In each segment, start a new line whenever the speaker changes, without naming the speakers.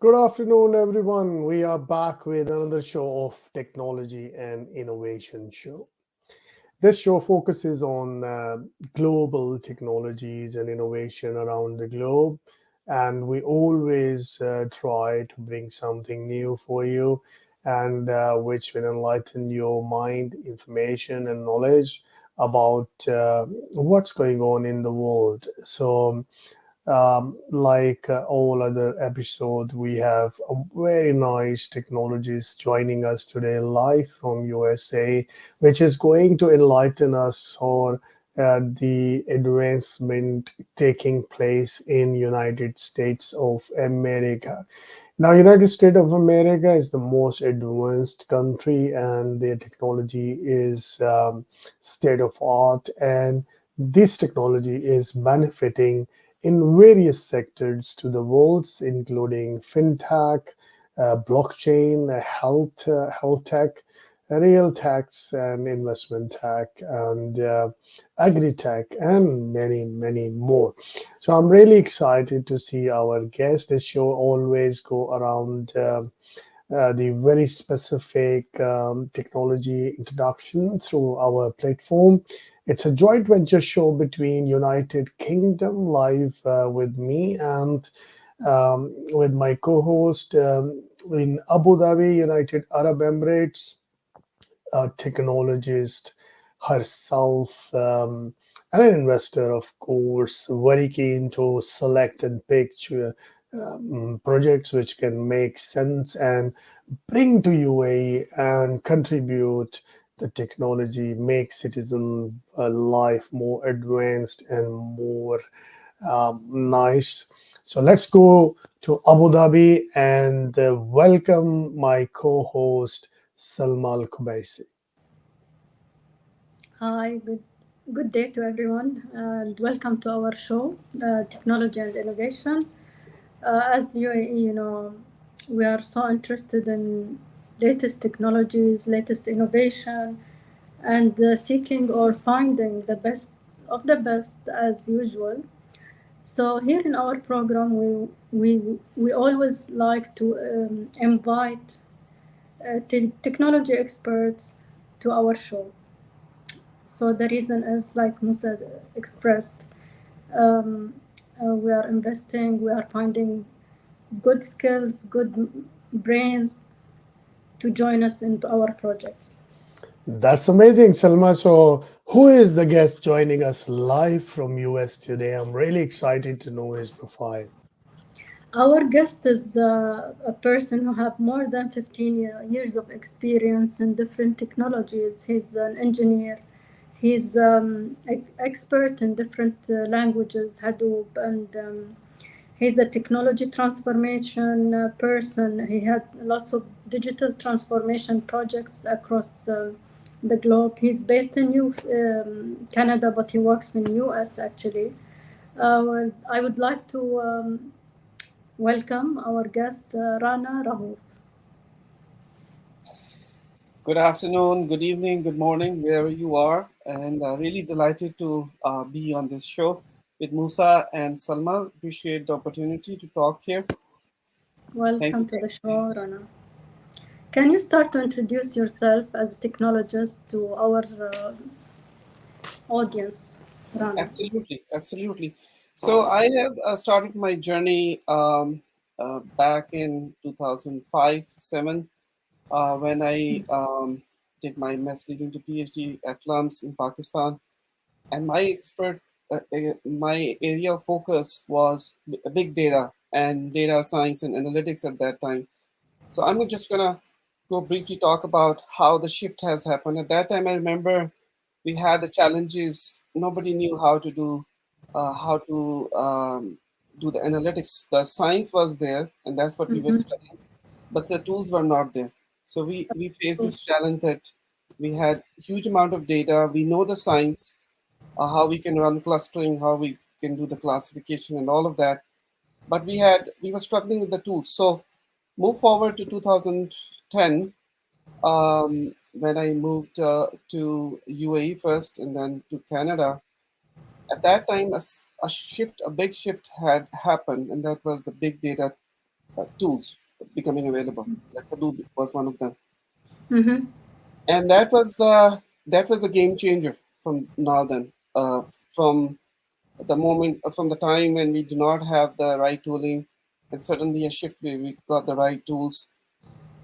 Good afternoon, everyone. We are back with another show of technology and innovation show. This show focuses on global technologies and innovation around the globe, and we always try to bring something new for you, and which will enlighten your mind, information, and knowledge about what's going on in the world. Like all other episodes, we have a very nice technologies joining us today live from USA, which is going to enlighten us on the advancement taking place in United States of America. Now, United States of America is the most advanced country, and their technology is state of art, and this technology is benefiting in various sectors to the world, including fintech, blockchain, health tech, real tax, and investment tech, and agri-tech, and many, many more. So I'm really excited to see our guests. This show always go around the very specific technology introduction through our platform. It's a joint venture show between United Kingdom live with me and with my co-host in Abu Dhabi, United Arab Emirates, a technologist herself, and an investor, of course, very keen to select and pick projects which can make sense and bring to UAE and contribute the technology, make citizen life more advanced and more nice. So let's go to Abu Dhabi and welcome my co-host Salma Al Kubaisi.
Hi, good day to everyone, and welcome to our show, Technology and Innovation. As you know, we are so interested in latest technologies, latest innovation, and seeking or finding the best of the best as usual. So here in our program, we always like to invite technology experts to our show. So the reason is, like Musa expressed, um, we are investing, we are finding good skills, good brains to join us into our projects.
That's amazing, Salma. So who is the guest joining us live from US today? I'm really excited to know his profile.
Our guest is a person who have more than 15 years of experience in different technologies. He's an engineer. He's expert in different languages, Hadoop, and he's a technology transformation person. He had lots of digital transformation projects across the globe. He's based in Canada, but he works in US actually. Well, I would like to welcome our guest, Rana Rahouf.
Good afternoon, good evening, good morning, wherever you are, and really delighted to be on this show with Musa and Salma. Appreciate the opportunity to talk here. Thank
Welcome
you.
to the show, Rana. Can you start to introduce yourself as a technologist to our audience, Rana?
Absolutely, absolutely. So I have started my journey back in 2005, 7. when I did my MS leading to PhD at LUMS in Pakistan. And my area of focus was big data and data science and analytics at that time. So I'm just gonna go briefly talk about how the shift has happened. At that time, I remember we had the challenges. Nobody knew how to do the analytics. The science was there, and that's what we were
Mm-hmm.
studying, but the tools were not there. So we faced this challenge that we had huge amount of data. We know the science, how we can run clustering, how we can do the classification, and all of that. But we were struggling with the tools. So move forward to 2010, when I moved to UAE first and then to Canada. At that time, a big shift had happened, and that was the big data tools becoming available. Like Hadoop was one of them,
Mm-hmm.
and that was the game changer from now then. From the moment, from the time when we do not have the right tooling, and suddenly a shift where we got the right tools,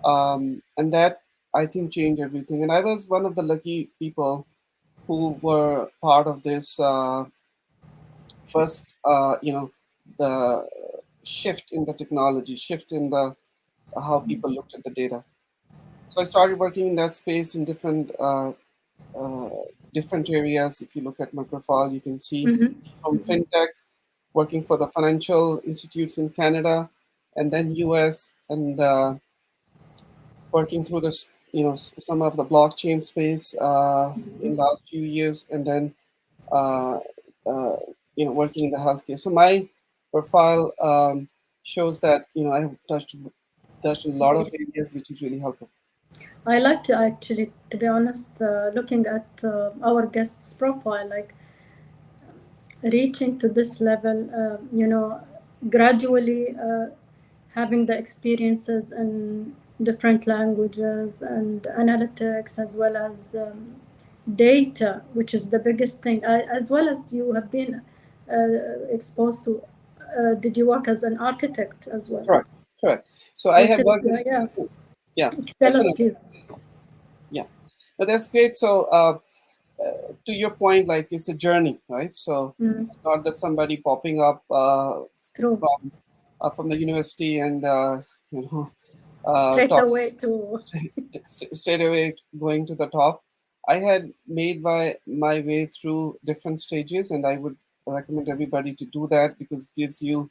and that I think changed everything. And I was one of the lucky people who were part of this first, the shift in the technology, shift in the how people looked at the data. So I started working in that space in uh, different areas. If you look at my profile, you can see from
Mm-hmm.
fintech, working for the financial institutes in Canada, and then US, and working through this, some of the blockchain space in last few years, and then uh, uh, working in the healthcare. So my profile shows that I have touched a lot of
Yes.
areas, which is really helpful.
I like to actually, to be honest, looking at our guest's profile, like reaching to this level, gradually having the experiences in different languages and analytics as well as data, which is the biggest thing, as well as you have been exposed to. Did you work as an architect as well?
Correct, correct. So I
Which
have
is,
worked with,
yeah,
yeah,
tell us,
definitely,
please.
yeah. But that's great. So to your point, like it's a journey, right? So
Mm,
it's not that somebody popping up
true.
from from the university and you know
Straight
top
away to.
straight away going to the top. I had made my way through different stages, and I would recommend everybody to do that because it gives you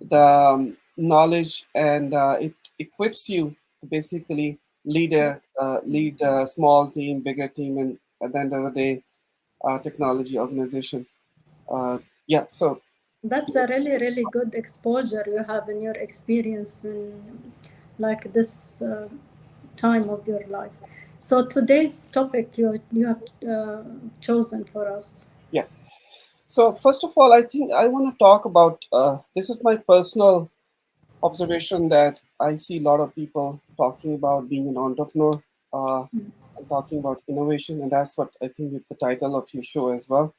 the knowledge, and it equips you to basically lead a small team, bigger team, and at the end of the day, technology organization. Uh, yeah, so
That's a really, really good exposure you have in your experience in like this time of your life. So today's topic you have chosen for us.
yeah. So first of all, I think I want to talk about this is my personal observation that I see a lot of people talking about being an entrepreneur and talking about innovation, and that's what I think is the title of your show as well.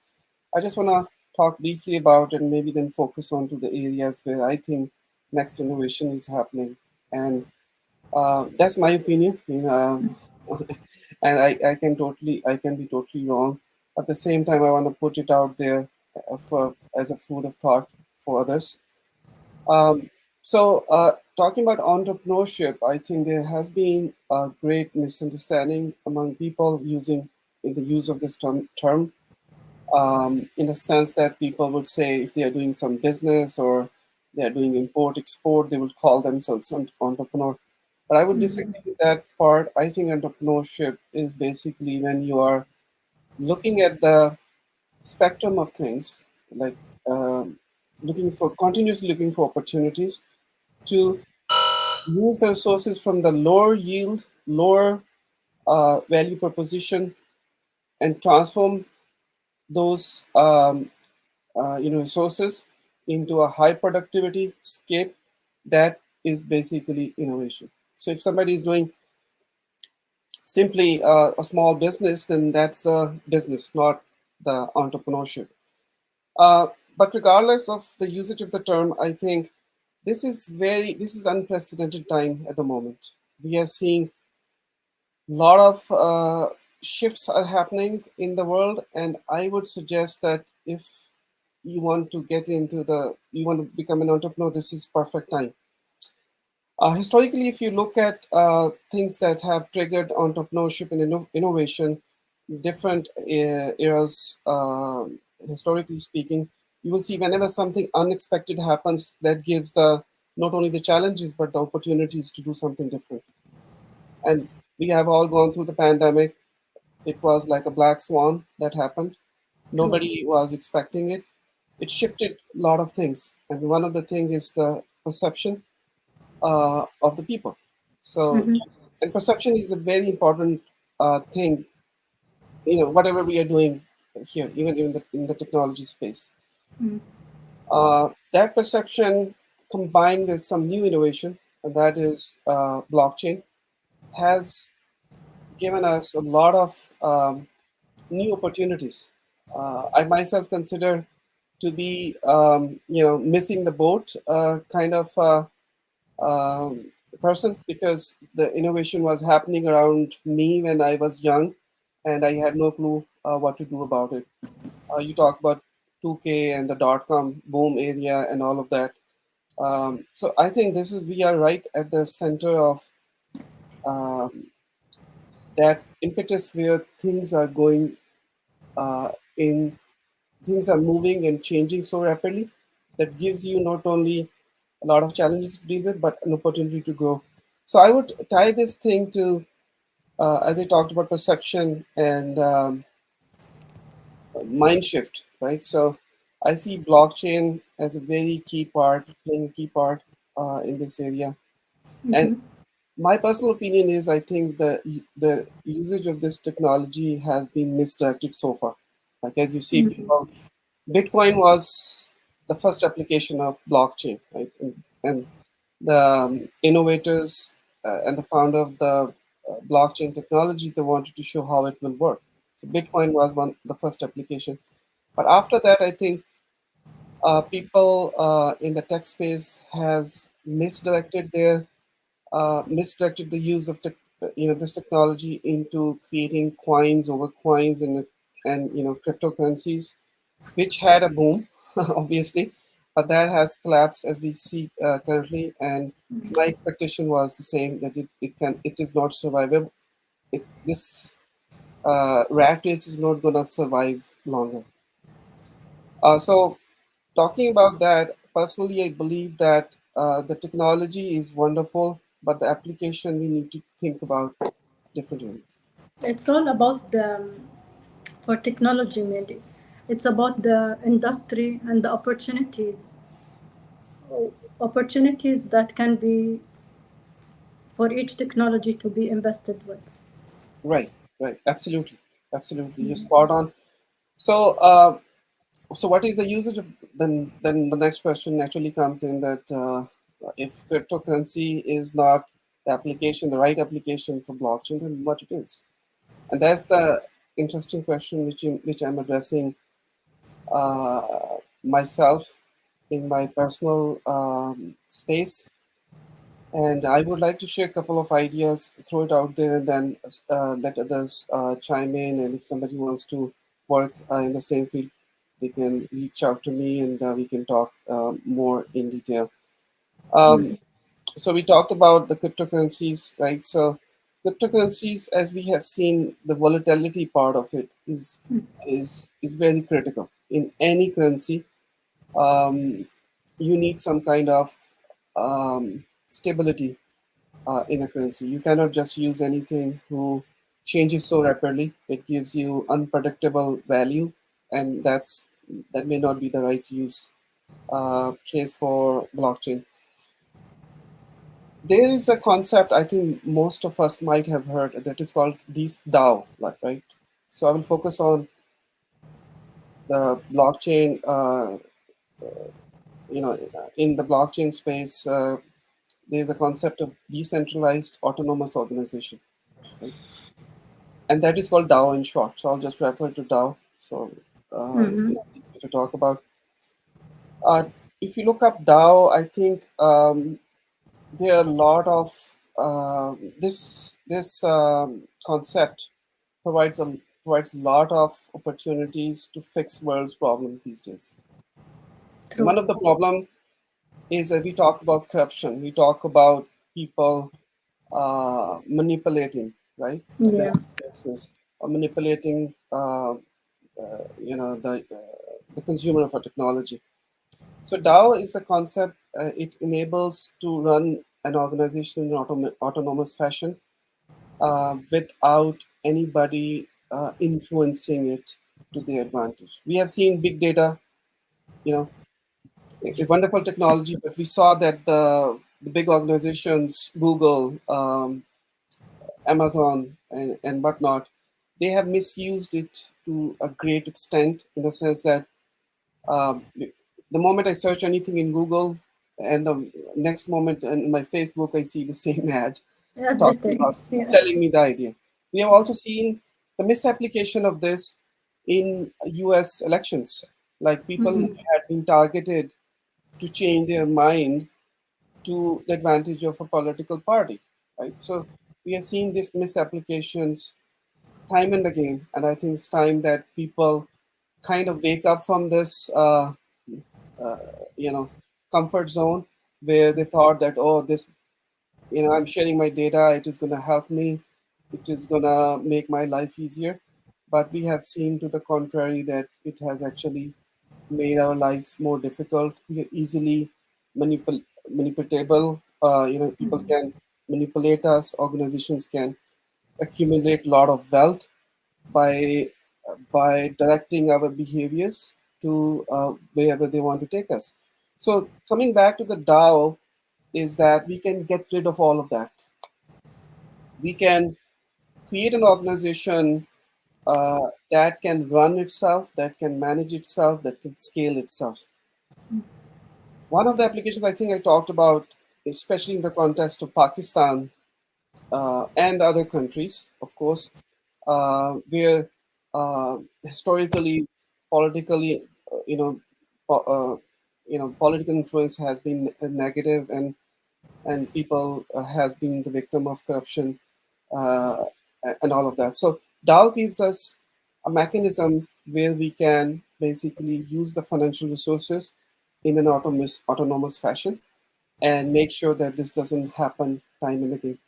I just want to talk briefly about it and maybe then focus on to the areas where I think next innovation is happening. And that's my opinion. And I can be totally wrong. At the same time, I want to put it out there for as a food of thought for others. Um, talking about entrepreneurship, I think there has been a great misunderstanding among people using in the use of this term, in the sense that people would say if they are doing some business or they are doing import export, they would call themselves an entrepreneur. But I would disagree with that part. I think entrepreneurship is basically when you are looking at the spectrum of things, like um, continuously looking for opportunities to use the resources from the lower yield, lower value proposition, and transform those resources into a high productivity scape. That is basically innovation. So if somebody is doing simply a small business, then that's a business, not the entrepreneurship. uh, but regardless of the usage of the term, I think this is unprecedented time at the moment. we are seeing a lot of shifts are happening in the world, and I would suggest that if you want to get into you want to become an entrepreneur, this is perfect time. Historically, if you look at things that have triggered entrepreneurship and innovation, different eras, historically speaking, you will see whenever something unexpected happens, that gives the not only the challenges but the opportunities to do something different. And we have all gone through the pandemic. It was like a black swan that happened.
True.
Nobody was expecting it. It shifted a lot of things, and one of the things is the perception of the people. So,
Mm-hmm.
and perception is a very important thing. Whatever we are doing here, even in the technology space,
Mm-hmm.
that perception combined with some new innovation, and that is blockchain, has given us a lot of new opportunities. I myself consider to be, missing the boat kind of person, because the innovation was happening around me when I was young, and I had no clue what to do about it. You talk about 2K and the dot-com boom area and all of that. So I think we are right at the center of um, that impetus where things are going in things are moving and changing so rapidly, that gives you not only a lot of challenges to deal with, but an opportunity to grow. So I would tie this thing to, as I talked about perception and mind shift, right? So I see blockchain as a very key part, playing a key part in this area. And
Mm-hmm.
my personal opinion is, I think the usage of this technology has been misdirected so far. Like as you see,
Mm-hmm.
people Bitcoin was the first application of blockchain, right? And the innovators and the founder of the blockchain technology, they wanted to show how it will work. So Bitcoin was the first application. But after that, I think people in the tech space has misdirected the use of this technology into creating coins over coins and cryptocurrencies, which had a boom, obviously, but that has collapsed as we see currently. And my expectation was the same, that it is not survivable. This rat race is not gonna survive longer. So talking about that, personally, I believe that the technology is wonderful, but the application we need to think about different areas.
It's all about for technology mainly. It's about the industry and the opportunities that can be for each technology to be invested with.
Right, right, absolutely, absolutely. You're spot on. So, so what is the usage of then the next question naturally comes in, that if cryptocurrency is not the right application for blockchain, then what it is? And that's the interesting question which I'm addressing myself in my personal space. And I would like to share a couple of ideas, throw it out there, and then let others chime in. And if somebody wants to work in the same field, they can reach out to me, and we can talk more in detail. Um,
Mhm.
so we talked about the cryptocurrencies, right? So cryptocurrencies, as we have seen, the volatility part of it is very critical in any currency. Um, you need some kind of stability in a currency. You cannot just use anything who changes so rapidly. It gives you unpredictable value, and that may not be the right use case for blockchain. There is a concept I think most of us might have heard, that is called these DAO, like, right? So I will focus on the blockchain. In the blockchain space, there's a concept of decentralized autonomous organization, right? And that is called DAO in short. So I'll just refer to DAO. So
Mhm.
it's easy to talk about. Uh, if you look up DAO, I think there are a lot of this concept provides a lot of opportunities to fix world's problems these days. And
True.
one of the problem is that we talk about corruption. We talk about people manipulating, right? The
Yeah.
resources, or manipulating, the consumer of a technology. So DAO is a concept. It enables to run an organization in autonomous fashion without anybody influencing it to their advantage. We have seen big data, you know, a wonderful technology, but we saw that the big organizations, Google, Amazon, and whatnot, they have misused it to a great extent in the sense that the moment I search anything in Google, and the next moment in my Facebook, I see the same ad talking
Everything.
about
Yeah.
selling me the idea. We have also seen the misapplication of this in US elections. Like people had been targeted to change their mind to the advantage of a political party, right? So we have seen these misapplications time and again, and I think it's time that people kind of wake up from this, uh, you know, comfort zone where they thought that, oh, this, I'm sharing my data, it is going to help me, it is going to make my life easier. But we have seen to the contrary that it has actually made our lives more difficult. We are easily manipulatable. People can manipulate us. Organizations can accumulate a lot of wealth by directing our behaviors to wherever they want to take us. So coming back to the DAO is that we can get rid of all of that. We can create an organization that can run itself, that can manage itself, that can scale itself. One of the applications I think I talked about, especially in the context of Pakistan and other countries, of course, where historically, politically, political influence has been negative, and people have been the victim of corruption uh, and all of that. So DAO gives us a mechanism where we can basically use the financial resources in an autonomous fashion and make sure that this doesn't happen time and again.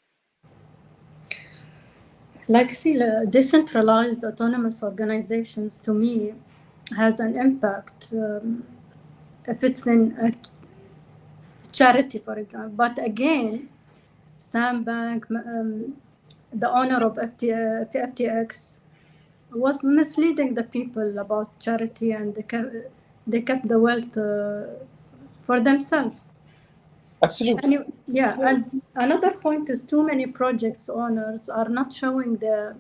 Like, see, decentralized autonomous organizations to me has an impact if it's in a charity, for example. But again, Sam Bank, the owner of FTX, was misleading the people about charity, and they kept the wealth for themselves.
Absolutely.
And and another point is too many projects owners are not showing the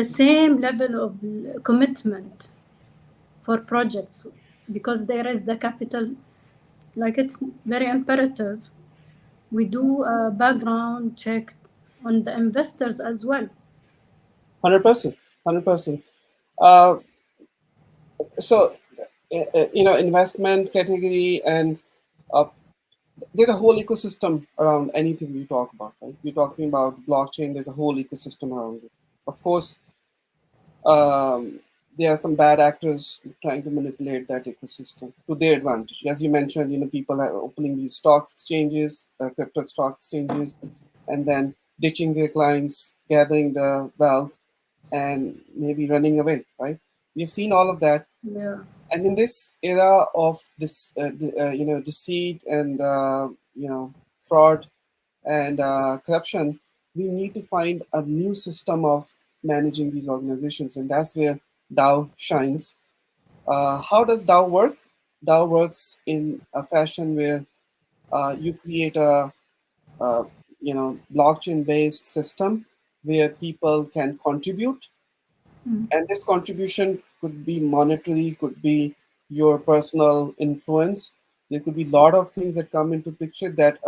same level of commitment for projects because there is the capital. Like, it's very imperative we do a background check on the investors as well.
100%. 100%. So, investment category, and uh, there's a whole ecosystem around anything we talk about, right? We're talking about blockchain, there's a whole ecosystem around it. Of course, um, there are some bad actors trying to manipulate that ecosystem to their advantage. As you mentioned, people are opening these stock exchanges, crypto stock exchanges, and then ditching their clients, gathering the wealth, and maybe running away, right? We've seen all of that.
Yeah.
And in this era of this, deceit and, fraud and corruption, we need to find a new system of managing these organizations, and that's where DAO shines. How does DAO work? DAO works in a fashion where you create a blockchain-based system where people can contribute, and this contribution could be monetary, could be your personal influence. There could be a lot of things that come into picture that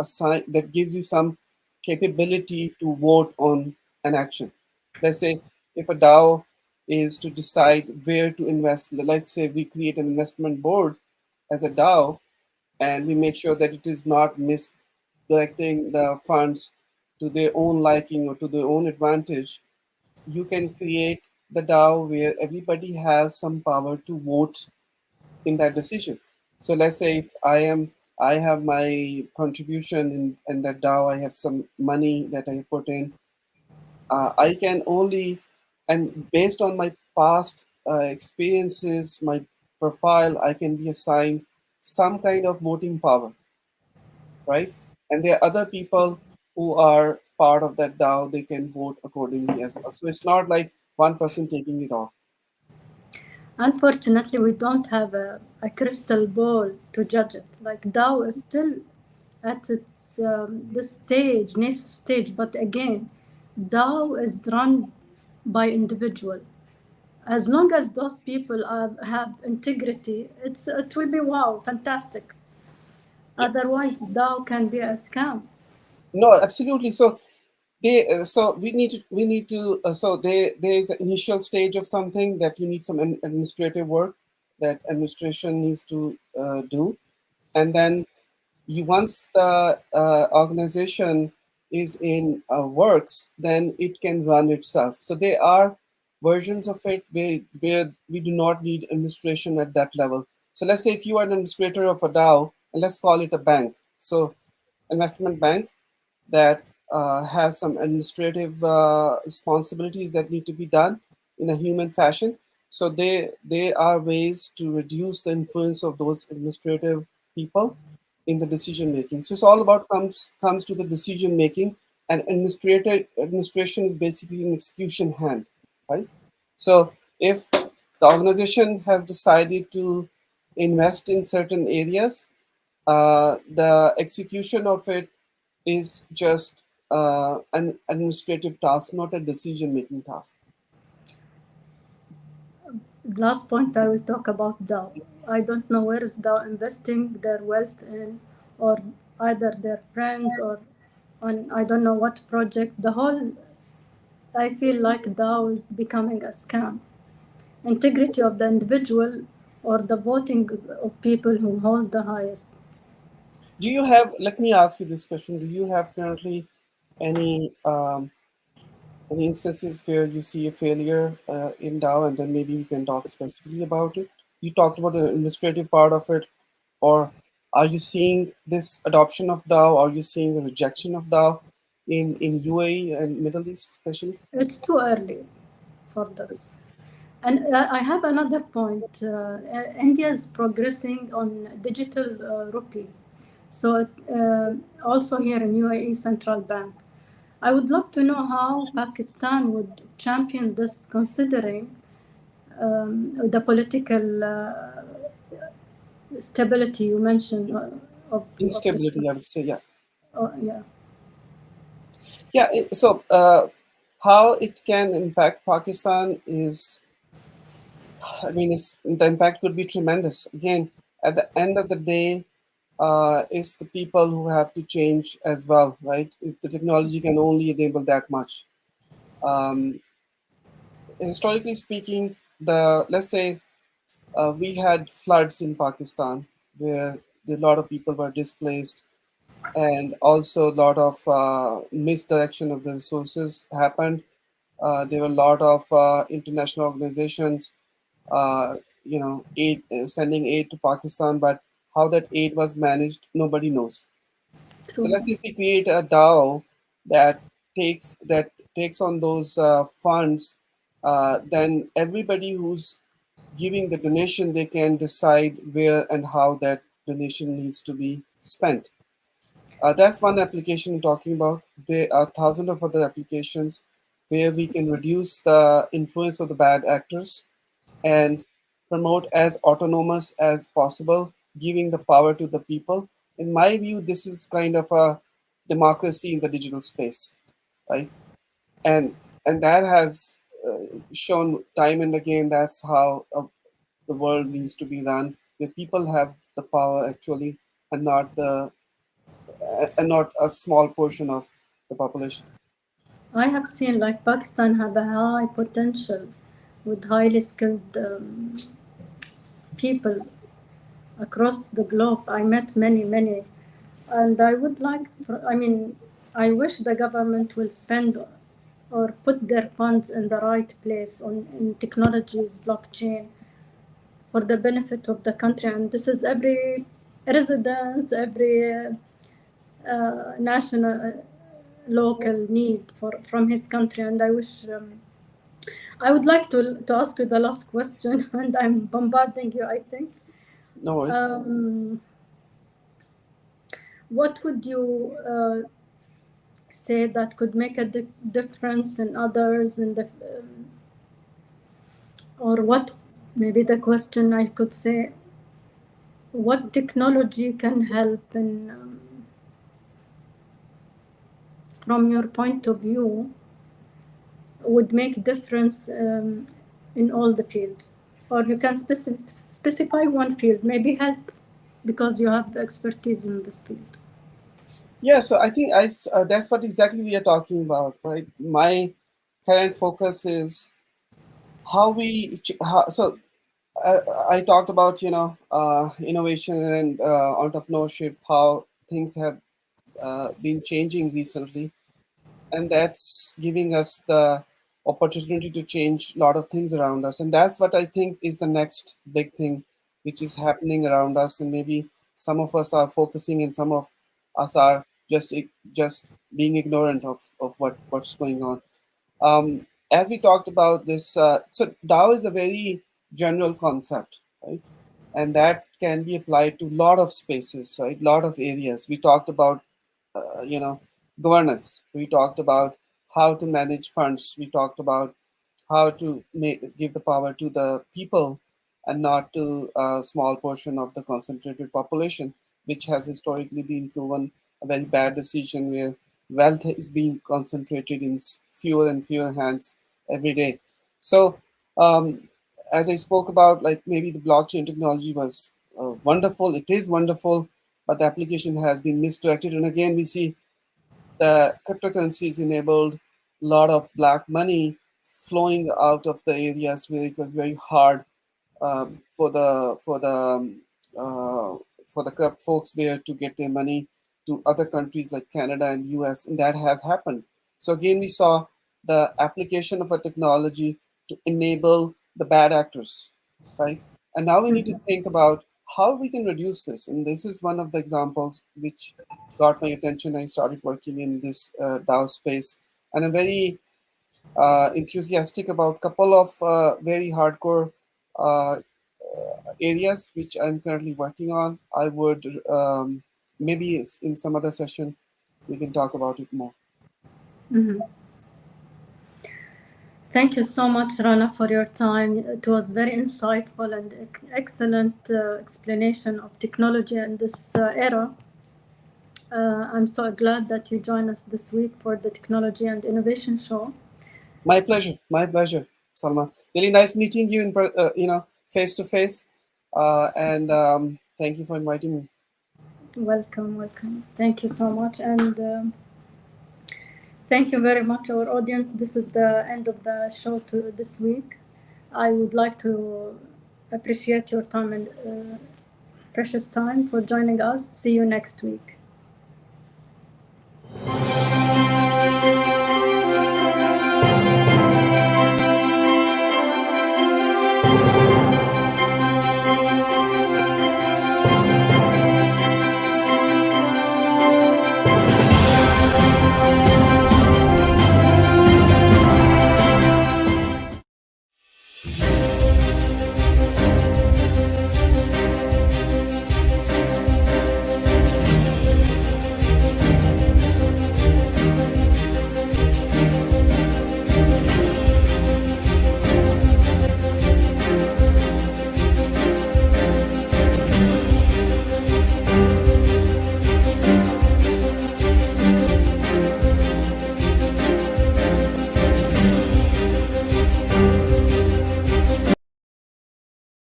gives you some capability to vote on an action. Let's say if a DAO is to decide where to invest, let's say we create an investment board as a DAO, and we make sure that it is not misdirecting the funds to their own liking or to their own advantage, you can create the DAO where everybody has some power to vote in that decision. So let's say if I have my contribution in that DAO, I have some money that I put in. I can only, and based on my past experiences, my profile, I can be assigned some kind of voting power, right? And there are other people who are part of that DAO, they can vote accordingly as well. So it's not like one person taking it off.
Unfortunately, we don't have a crystal ball to judge it. Like DAO is still at its this stage, nascent stage, but again, DAO is run by individual. As long as those people have integrity, it will be wow, fantastic. Otherwise, DAO can be a scam.
No, absolutely. So so we need to so there is an initial stage of something that you need some administrative work that administration needs to do, and then you once the organization is in works, then it can run itself. So there are versions of it where we do not need administration at that level. So let's say if you are an administrator of a DAO, and let's call it a bank, so investment bank that has some administrative responsibilities that need to be done in a human fashion. So there are ways to reduce the influence of those administrative people in the decision making. So it's all about comes to the decision making, and administration is basically an execution hand, right? So if the organization has decided to invest in certain areas, the execution of it is just an administrative task, not a decision making task.
Last point I will talk about DAO. I don't know where is DAO investing their wealth in, or either their friends or on I don't know what project. The whole I feel like DAO is becoming a scam. Integrity of the individual or the voting of people who hold the highest.
Do you have, let me ask you this question, do you have currently any any instances where you see a failure in DAO, and then maybe we can talk specifically about it? You talked about the administrative part of it, or are you seeing this adoption of DAO? Are you seeing the rejection of DAO in UAE and Middle East especially?
It's too early for this. And I have another point. India is progressing on digital rupee. So also here in UAE Central Bank. I would love to know how Pakistan would champion this, considering the political stability you mentioned of the.
Instability, I would say, yeah.
Yeah.
Yeah, so how it can impact Pakistan is, I mean, the impact could be tremendous. Again, at the end of the day, it's the people who have to change as well, right? The technology can only enable that much. Um, Historically speaking, the let's say we had floods in Pakistan where a lot of people were displaced, and also a lot of misdirection of the resources happened. There were a lot of international organizations, uh, aid, sending aid to Pakistan, but how that aid was managed, nobody knows. So
True.
let's say if we create a DAO that takes on those funds, then everybody who's giving the donation, they can decide where and how that donation needs to be spent. That's one application I'm talking about. There are thousands of other applications where we can reduce the influence of the bad actors and promote as autonomous as possible, giving the power to the people. In my view, this is kind of a democracy in the digital space, right? And that has shown time and again that's how the world needs to be run, where people have the power actually, and not a small portion of the population.
I have seen like Pakistan have a high potential with highly skilled people across the globe. I met many, many, and I would like. I mean, I wish the government will spend or put their funds in the right place in technologies, blockchain, for the benefit of the country. And this is every residence, every national, local need from his country. And I wish, I would like to ask you the last question, and I'm bombarding you, I think.
No worries.
What would you say that could make a difference in others, in the or what, maybe the question I could say, what technology can help in, from your point of view, would make difference in all the fields? Or you can specify one field, maybe health, because you have expertise in this field.
Yeah, so I think that's what exactly we are talking about, right? My current focus is how we so I talked about innovation and entrepreneurship, how things have been changing recently, and that's giving us the opportunity to change a lot of things around us, and that's what I think is the next big thing which is happening around us, and maybe some of us are focusing and some of us are just being ignorant of what's going on. As we talked about this, so DAO is a very general concept, right? And that can be applied to a lot of spaces, right? A lot of areas. We talked about, governance. We talked about how to manage funds. We talked about how to give the power to the people and not to a small portion of the concentrated population, which has historically been proven a very bad decision where wealth is being concentrated in fewer and fewer hands every day. So, um, as I spoke about, like maybe the blockchain technology was wonderful. It is wonderful, but the application has been misdirected. And again, we see the cryptocurrencies enabled a lot of black money flowing out of the areas where it was very hard for the corrupt folks there to get their money to other countries like Canada and US, and that has happened. So again, we saw the application of a technology to enable the bad actors, right? And now we need to think about how we can reduce this. And this is one of the examples which got my attention. I started working in this DAO space, and I'm very enthusiastic about a couple of very hardcore uh, areas which I'm currently working on. I would maybe in some other session we can talk about it more.
Mm-hmm. Thank you so much, Rana, for your time. It was very insightful and excellent explanation of technology in this era. I'm so glad that you joined us this week for the Technology and Innovation Show.
My pleasure, Salma. Really nice meeting you in face to face, and thank you for inviting me.
Welcome. Thank you so much, and thank you very much, our audience. This is the end of the show this week. I would like to appreciate your time and precious time for joining us. See you next week.